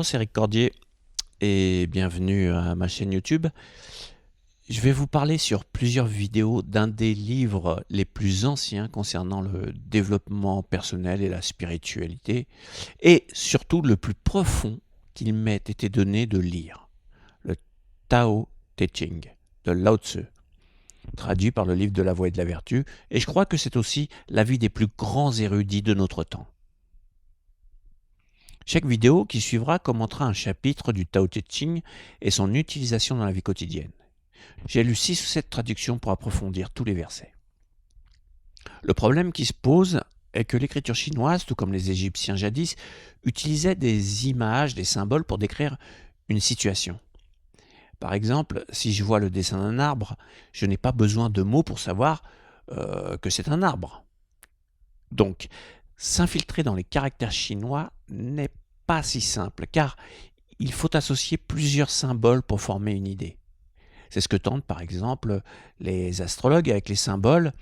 Bonjour, c'est Eric Cordier et bienvenue à ma chaîne YouTube. Je vais vous parler sur plusieurs vidéos d'un des livres les plus anciens concernant le développement personnel et la spiritualité, et surtout le plus profond qu'il m'ait été donné de lire, le Tao Te Ching de Lao Tzu, traduit par le livre de la Voie et de la Vertu, et je crois que c'est aussi l'avis des plus grands érudits de notre temps. Chaque vidéo qui suivra commentera un chapitre du Tao Te Ching et son utilisation dans la vie quotidienne. J'ai lu 6 ou 7 traductions pour approfondir tous les versets. Le problème qui se pose est que l'écriture chinoise, tout comme les Égyptiens jadis, utilisait des images, des symboles pour décrire une situation. Par exemple, si je vois le dessin d'un arbre, je n'ai pas besoin de mots pour savoir que c'est un arbre. Donc, s'infiltrer dans les caractères chinois n'est pas si simple, car il faut associer plusieurs symboles pour former une idée. C'est ce que tentent par exemple les astrologues avec les symboles,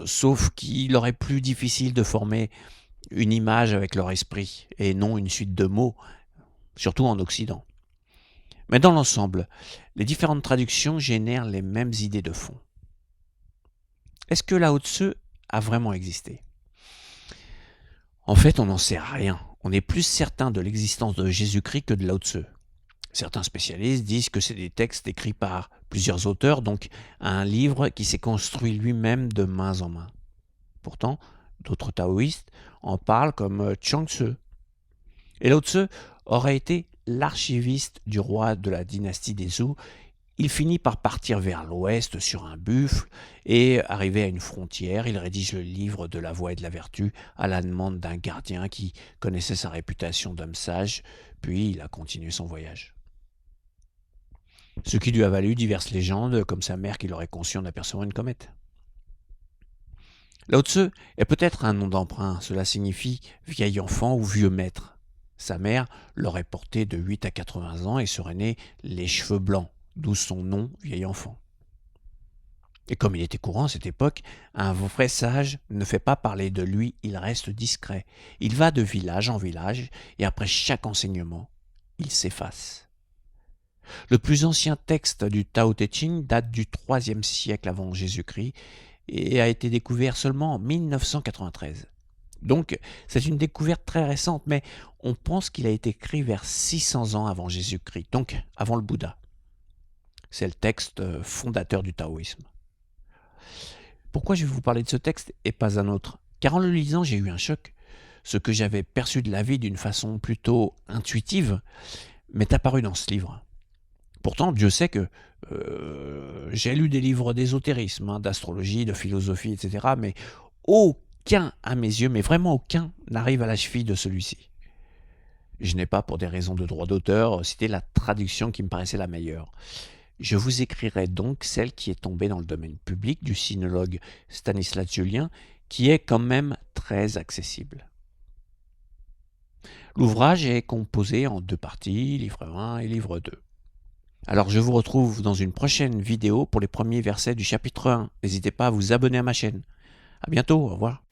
sauf qu'il leur est plus difficile de former une image avec leur esprit, et non une suite de mots, surtout en Occident. Mais dans l'ensemble, les différentes traductions génèrent les mêmes idées de fond. Est-ce que Lao Tzu a vraiment existé ? En fait, on n'en sait rien. On est plus certain de l'existence de Jésus-Christ que de Lao Tzu. Certains spécialistes disent que c'est des textes écrits par plusieurs auteurs, donc un livre qui s'est construit lui-même de main en main. Pourtant, d'autres taoïstes en parlent comme Chuang Tzu. Et Lao Tzu aurait été l'archiviste du roi de la dynastie des Zhou. Il finit par partir vers l'ouest sur un buffle et, arrivé à une frontière, il rédige le livre de la Voie et de la Vertu à la demande d'un gardien qui connaissait sa réputation d'homme sage, puis il a continué son voyage. Ce qui lui a valu diverses légendes, comme sa mère qui l'aurait conçu en apercevant une comète. Lao Tzu est peut-être un nom d'emprunt, cela signifie vieil enfant ou vieux maître. Sa mère l'aurait porté de 8 à 80 ans et serait né les cheveux blancs, d'où son nom vieil enfant. Et comme il était courant à cette époque, un vrai sage ne fait pas parler de lui, il reste discret. Il va de village en village et après chaque enseignement, il s'efface. Le plus ancien texte du Tao Te Ching date du IIIe siècle avant Jésus-Christ et a été découvert seulement en 1993. Donc, c'est une découverte très récente, mais on pense qu'il a été écrit vers 600 ans avant Jésus-Christ, donc avant le Bouddha. C'est le texte fondateur du taoïsme. Pourquoi je vais vous parler de ce texte et pas un autre ? Car en le lisant, j'ai eu un choc. Ce que j'avais perçu de la vie d'une façon plutôt intuitive m'est apparu dans ce livre. Pourtant, Dieu sait que j'ai lu des livres d'ésotérisme, d'astrologie, de philosophie, etc. Mais aucun, à mes yeux, mais vraiment aucun, n'arrive à la cheville de celui-ci. Je n'ai pas, pour des raisons de droit d'auteur, cité la traduction qui me paraissait la meilleure. Je vous écrirai donc celle qui est tombée dans le domaine public du sinologue Stanislas Julien, qui est quand même très accessible. L'ouvrage est composé en 2 parties, livre 1 et livre 2. Alors je vous retrouve dans une prochaine vidéo pour les premiers versets du chapitre 1. N'hésitez pas à vous abonner à ma chaîne. À bientôt, au revoir.